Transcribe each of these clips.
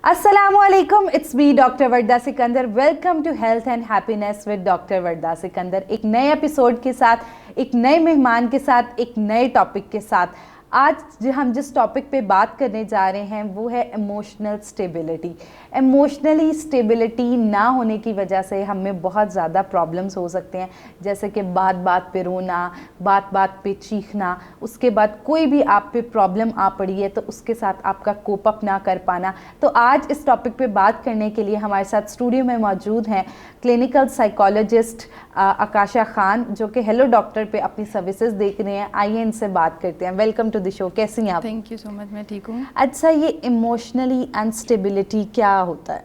अस्सलामुअलैकुम, it's me doctor Warda Sikandar. Welcome to health and happiness with doctor Warda Sikandar. एक नए episode के साथ, एक नए मेहमान के साथ, एक नए टॉपिक के साथ। आज हम जिस टॉपिक पे बात करने जा रहे हैं वो है इमोशनल स्टेबिलिटी। इमोशनली स्टेबिलिटी ना होने की वजह से हमें बहुत ज़्यादा प्रॉब्लम्स हो सकते हैं, जैसे कि बात बात पे रोना, बात बात पे चीखना, उसके बाद कोई भी आप पे प्रॉब्लम आ पड़ी है तो उसके साथ आपका कोप अप ना कर पाना। तो आज इस टॉपिक पे बात करने के लिए हमारे साथ स्टूडियो में मौजूद हैं क्लिनिकल साइकोलॉजिस्ट आकाशा खान, जो कि हेलो डॉक्टर पे अपनी सर्विसेज देख रहे हैं। आइए इनसे बात करते हैं। वेलकम टू द शो, कैसी हैं आप? थैंक यू सो मच, मैं ठीक हूँ। अच्छा, ये इमोशनली अनस्टेबिलिटी क्या होता है?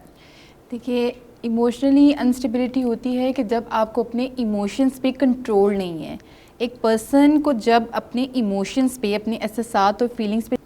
देखिए, इमोशनली अनस्टेबिलिटी होती है कि जब आपको अपने इमोशंस पे कंट्रोल नहीं है। एक पर्सन को जब अपने इमोशंस पे, अपने एहसासात और फीलिंग्स पे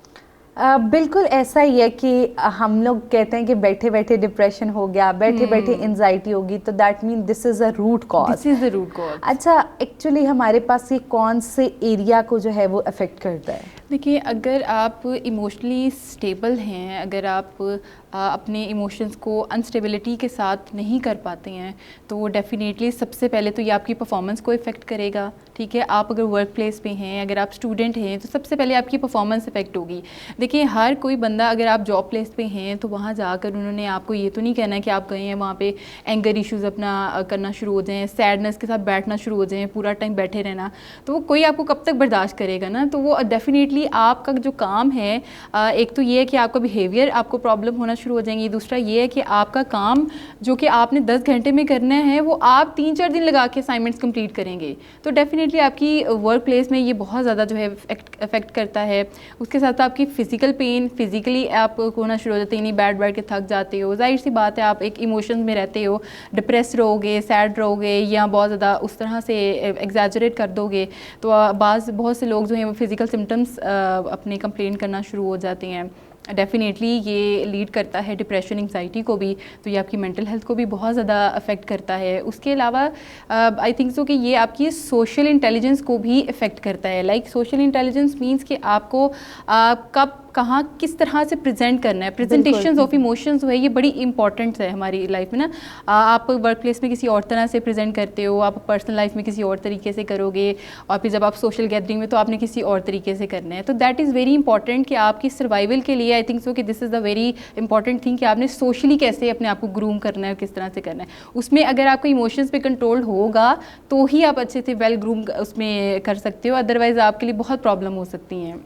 बिल्कुल ऐसा ही है कि हम लोग कहते हैं कि बैठे बैठे डिप्रेशन हो गया, बैठे बैठे एंजाइटी होगी, तो that mean this is a root cause. This is the root cause. अच्छा, एक्चुअली हमारे पास ये कौन से एरिया को जो है वो अफेक्ट करता है? देखिए, अगर आप इमोशनली स्टेबल हैं, अगर आप अपने इमोशंस को अनस्टेबिलिटी के साथ नहीं कर पाते हैं, तो डेफिनेटली सबसे पहले तो ये आपकी परफॉर्मेंस को इफ़ेक्ट करेगा। ठीक है, आप अगर वर्क प्लेस पे हैं, अगर आप स्टूडेंट हैं, तो सबसे पहले आपकी परफॉर्मेंस इफ़ेक्ट होगी। देखिए, हर कोई बंदा, अगर आप जॉब प्लेस पे हैं तो वहाँ जाकर उन्होंने आपको ये तो नहीं कहना है कि आप गए हैं वहाँ पे एंगर इश्यूज़ अपना करना शुरू हो जाएँ, सैडनेस के साथ बैठना शुरू हो जाएँ, पूरा टाइम बैठे रहना, तो वो कोई आपको कब तक बर्दाश्त करेगा ना। तो वो डेफिनेटली आपका जो काम है, एक तो ये है कि आपका बिहेवियर, आपको प्रॉब्लम होना शुरू हो जाएंगी। दूसरा ये है कि आपका काम जो कि आपने 10 घंटे में करना है, वो आप 3-4 दिन लगा के असाइनमेंट्स कंप्लीट करेंगे। तो डेफिनेटली आपकी वर्क प्लेस में ये बहुत ज़्यादा जो है इफेक्ट करता है। उसके साथ आपकी फ़िज़िकल पेन, फिज़िकली आप होना शुरू हो जाते हैं, नहीं बैठ के थक जाते हो। जाहिर सी बात है, आप एक इमोशन में रहते हो, डिप्रेस रहोगे, सैड रहोगे, या बहुत ज़्यादा उस तरह से एग्जैजरेट कर दोगे, तो बहुत से लोग जो हैं वो फिज़िकल सिम्टम्स अपने कंप्लेन करना शुरू हो जाते हैं। डेफिनेटली ये लीड करता है डिप्रेशन, एंग्जाइटी को भी, तो ये आपकी मेंटल हेल्थ को भी बहुत ज़्यादा अफेक्ट करता है। उसके अलावा आई थिंक सो कि ये आपकी सोशल इंटेलिजेंस को भी इफ़ेक्ट करता है। लाइक सोशल इंटेलिजेंस मींस कि आपको कब, कहाँ, किस तरह से प्रेजेंट करना है। प्रेजेंटेशंस ऑफ इमोशंस जो है ये बड़ी इंपॉर्टेंट है हमारी लाइफ में ना। आप वर्क प्लेस में किसी और तरह से प्रेजेंट करते हो, आप पर्सनल लाइफ में किसी और तरीके से करोगे, और फिर जब आप सोशल गैदरिंग में तो आपने किसी और तरीके से करना है। तो दैट इज़ वेरी इंपॉर्टेंट कि आपकी सर्वाइवल के लिए, आई थिंक सो कि this is the very important thing कि आपने सोशली कैसे अपने आप को ग्रूम करना है, किस तरह से करना है। उसमें अगर आपको इमोशंस पे कंट्रोल होगा तो ही आप अच्छे से वेल ग्रूम उसमें कर सकते हो, अदरवाइज़ आपके लिए बहुत प्रॉब्लम हो सकती हैं।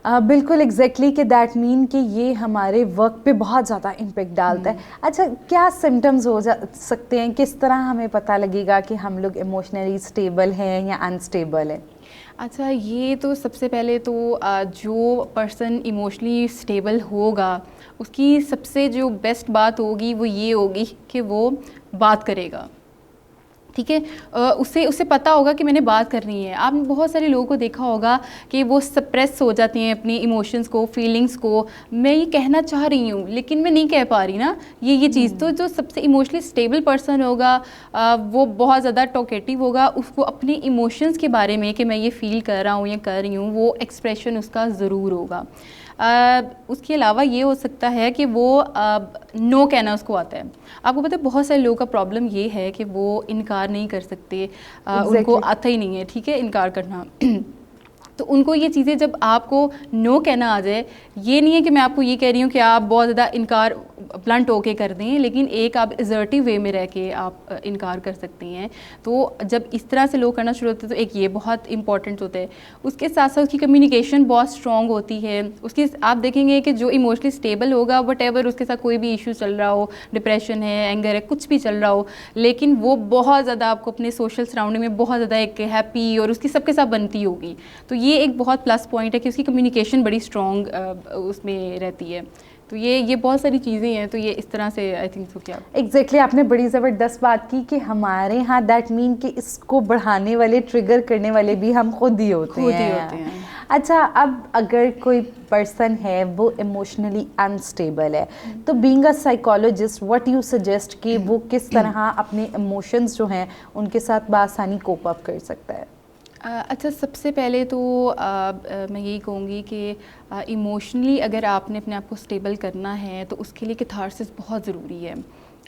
बिल्कुल एग्जैक्टली कि दैट मीन कि ये हमारे वर्क पे बहुत ज़्यादा इम्पेक्ट डालता है। अच्छा, क्या सिम्टम्स हो सकते हैं? किस तरह हमें पता लगेगा कि हम लोग इमोशनली स्टेबल हैं या अनस्टेबल हैं? अच्छा, ये तो सबसे पहले तो जो पर्सन इमोशनली स्टेबल होगा उसकी सबसे जो बेस्ट बात होगी वो ये होगी कि वो बात करेगा। ठीक है, उससे पता होगा कि मैंने बात करनी है। आपने बहुत सारे लोगों को देखा होगा कि वो सप्रेस हो जाते हैं अपनी इमोशंस को, फीलिंग्स को। मैं ये कहना चाह रही हूँ लेकिन मैं नहीं कह पा रही ना, ये चीज़। तो जो सबसे इमोशनली स्टेबल पर्सन होगा वो बहुत ज़्यादा टॉकेटिव होगा। उसको अपने इमोशंस के बारे में कि मैं ये फ़ील कर रहा हूँ या कर रही हूँ, वो एक्सप्रेशन उसका ज़रूर होगा। उसके अलावा ये हो सकता है कि वो नो कहना उसको आता है। आपको पता है बहुत सारे लोगों का प्रॉब्लम ये है कि वो इनकार नहीं कर सकते, उनको आता ही नहीं है, ठीक है, इनकार करना। तो उनको ये चीज़ें, जब आपको नो कहना आ जाए, ये नहीं है कि मैं आपको ये कह रही हूँ कि आप बहुत ज़्यादा इनकार ब्लंट होके कर दें, लेकिन एक आप असर्टिव वे में रह के आप इनकार कर सकती हैं। तो जब इस तरह से लोग करना शुरू होते हैं तो एक ये बहुत इंपॉर्टेंट होता है। उसके साथ साथ उसकी कम्युनिकेशन बहुत स्ट्रॉन्ग होती है। उसकी आप देखेंगे कि जो इमोशनली स्टेबल होगा, वट उसके साथ कोई भी इशू चल रहा हो, डिप्रेशन है, एंगर है, कुछ भी चल रहा हो, लेकिन वो बहुत ज़्यादा आपको अपने सोशल सराउंडिंग में बहुत ज़्यादा एक हैप्पी और उसकी सबके साथ बनती होगी। तो ये एक बहुत प्लस पॉइंट है कि उसकी कम्युनिकेशन बड़ी स्ट्रॉन्ग उसमें रहती है। तो ये बहुत सारी चीज़ें हैं। तो ये इस तरह से आई थिंक सो। क्या एग्जैक्टली आपने बड़ी ज़बरदस्त बात की कि हमारे यहाँ दैट मीन कि इसको बढ़ाने वाले, ट्रिगर करने वाले भी हम खुद ही होते हैं। अच्छा, अब अगर कोई पर्सन है वो इमोशनली अनस्टेबल है, तो being a psychologist what you suggest कि वो किस तरह अपने इमोशंस जो हैं उनके साथ बआसानी कोप अप कर सकता है? अच्छा, सबसे पहले तो मैं यही कहूँगी कि इमोशनली अगर आपने अपने आप को स्टेबल करना है तो उसके लिए कैथारसिस बहुत ज़रूरी है।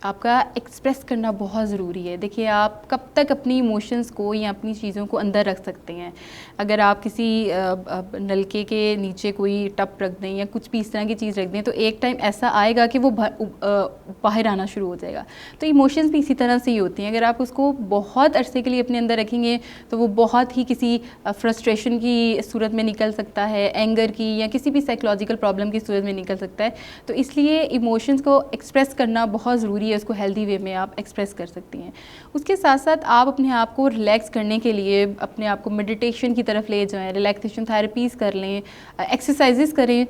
आपका एक्सप्रेस करना बहुत ज़रूरी है। देखिए, आप कब तक अपनी इमोशंस को या अपनी चीज़ों को अंदर रख सकते हैं। अगर आप किसी नलके के नीचे कोई टप रख दें या कुछ भी इस तरह की चीज़ रख दें तो एक टाइम ऐसा आएगा कि वो बाहर आना शुरू हो जाएगा। तो इमोशंस भी इसी तरह से ही होती हैं। अगर आप उसको बहुत अरसे के लिए अपने अंदर रखेंगे तो वो बहुत ही किसी फ्रस्ट्रेशन की सूरत में निकल सकता है, एंगर की या किसी भी साइकोलॉजिकल प्रॉब्लम की सूरत में निकल सकता है। तो इसलिए इमोशंस को एक्सप्रेस करना बहुत ज़रूरी है। उसको हेल्दी वे में आप एक्सप्रेस कर सकती हैं। उसके साथ साथ आप अपने आप को रिलैक्स करने के लिए अपने आप को मेडिटेशन की तरफ ले जाएं, रिलैक्सेशन थेरेपीज़ कर लें, एक्सरसाइजेस करें,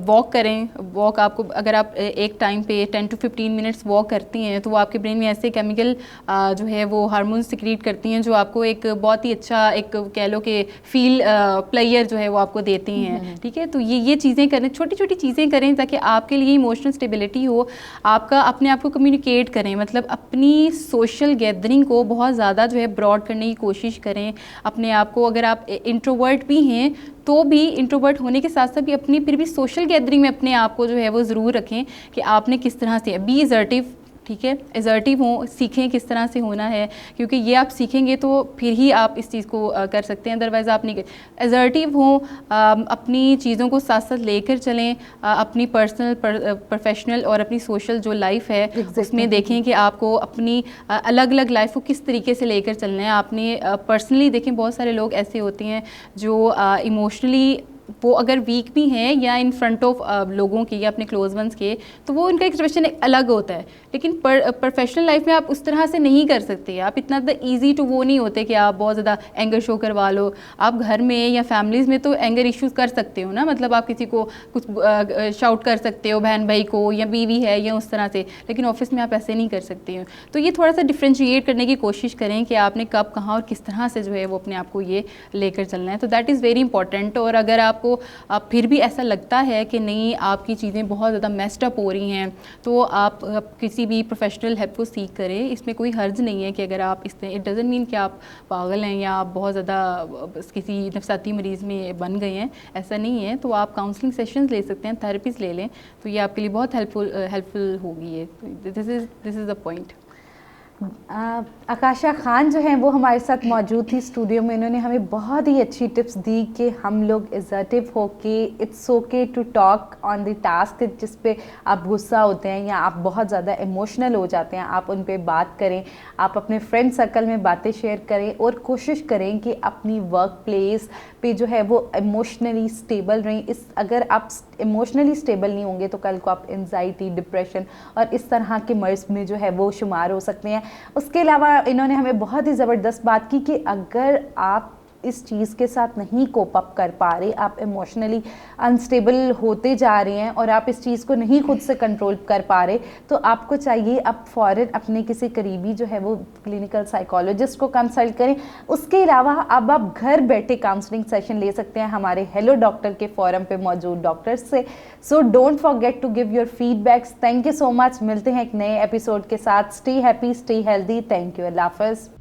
वॉक करें। वॉक आपको, अगर आप एक टाइम पे 10 to 15 मिनट्स वॉक करती हैं तो वो आपके ब्रेन में ऐसे केमिकल जो है वो हार्मोन सिक्रीट करती हैं जो आपको एक बहुत ही अच्छा, एक कह लो कि फील प्लेयर जो है वो आपको देती हैं। ठीक है, तो ये चीज़ें करें, छोटी छोटी चीज़ें करें ताकि आपके लिए इमोशनल स्टेबिलिटी हो। आपका अपने आप को कम्युनिकेट करें, मतलब अपनी सोशल गैदरिंग को बहुत ज़्यादा जो है ब्रॉड करने की कोशिश करें। अपने आप को, अगर आप इंट्रोवर्ट भी हैं तो भी इंट्रोवर्ट होने के साथ साथ भी अपनी फिर भी सोशल गैदरिंग में अपने आप को जो है वो ज़रूर रखें कि आपने किस तरह से बी असर्टिव। ठीक है, असर्टिव हों, सीखें किस तरह से होना है, क्योंकि ये आप सीखेंगे तो फिर ही आप इस चीज़ को कर सकते हैं, अदरवाइज़ आप नहीं। असर्टिव हों, अपनी चीज़ों को साथ साथ लेकर चलें, अपनी पर्सनल, प्रोफेशनल और अपनी सोशल जो लाइफ है उसमें देखें कि आपको अपनी अलग अलग लाइफ को किस तरीके से लेकर चलना है। आपने पर्सनली देखें, बहुत सारे लोग ऐसे होते हैं जो इमोशनली वो अगर वीक भी हैं या इन फ्रंट ऑफ लोगों के या अपने क्लोज वंस के, तो वो उनका एक्सप्रेशन अलग होता है। लेकिन प्रोफेशनल लाइफ में आप उस तरह से नहीं कर सकते। आप इतना ईजी टू वो नहीं होते कि आप बहुत ज़्यादा एंगर शो करवा लो। आप घर में या फैमिलीज़ में तो एंगर इश्यूज़ कर सकते हो ना, मतलब आप किसी को कुछ शाउट कर सकते हो, बहन भाई को या बीवी है या उस तरह से, लेकिन ऑफिस में आप ऐसे नहीं कर सकते हो। तो ये थोड़ा सा डिफ्रेंशिएट करने की कोशिश करें कि आपने कब, कहाँ और किस तरह से जो है वो अपने आप को ये लेकर चलना है। तो दैट इज़ वेरी इंपॉर्टेंट। और अगर आपको फिर भी ऐसा लगता है कि नहीं, आपकी चीज़ें बहुत ज़्यादा मेस्ड अप हो रही हैं, तो आप किसी भी प्रोफेशनल हेल्प को सीख करें। इसमें कोई हर्ज नहीं है कि अगर आप इट डज़ंट मीन कि आप पागल हैं या आप बहुत ज़्यादा किसी नफसाती मरीज़ में बन गए हैं, ऐसा नहीं है। तो आप काउंसलिंग सेशंस ले सकते हैं, थेरेपीज़ ले लें, तो ये आपके लिए बहुत हेल्पफुल होगी। ये this is the point. Aakasha Khan जो हैं वो हमारे साथ मौजूद थी स्टूडियो में। इन्होंने हमें बहुत ही अच्छी टिप्स दी कि हम लोग असर्टिव हो के it's okay to talk on the task, जिस पे आप गुस्सा होते हैं या आप बहुत ज़्यादा इमोशनल हो जाते हैं, आप उन पे बात करें। आप अपने फ्रेंड सर्कल में बातें शेयर करें और कोशिश करें कि अपनी वर्क प्लेस पे जो है वो इमोशनली स्टेबल रहें। अगर आप इमोशनली स्टेबल नहीं होंगे तो कल को आप एंजाइटी, डिप्रेशन और इस तरह के मर्ज में जो है वो शुमार हो सकते हैं। उसके अलावा इन्होंने हमें बहुत ही ज़बरदस्त बात की कि अगर आप इस चीज़ के साथ नहीं कोप अप कर पा रहे, आप इमोशनली अनस्टेबल होते जा रहे हैं और आप इस चीज़ को नहीं खुद से कंट्रोल कर पा रहे, तो आपको चाहिए आप फ़ौरन अपने किसी करीबी जो है वो क्लिनिकल साइकोलॉजिस्ट को कंसल्ट करें। उसके अलावा अब आप घर बैठे काउंसलिंग सेशन ले सकते हैं हमारे हेलो डॉक्टर के फोरम पे मौजूद डॉक्टर्स से। So don't forget to give your feedbacks. Thank you so much. मिलते हैं एक नए एपिसोड के साथ। Stay happy, stay healthy. Thank you. अल्लाह हाफ़िज़।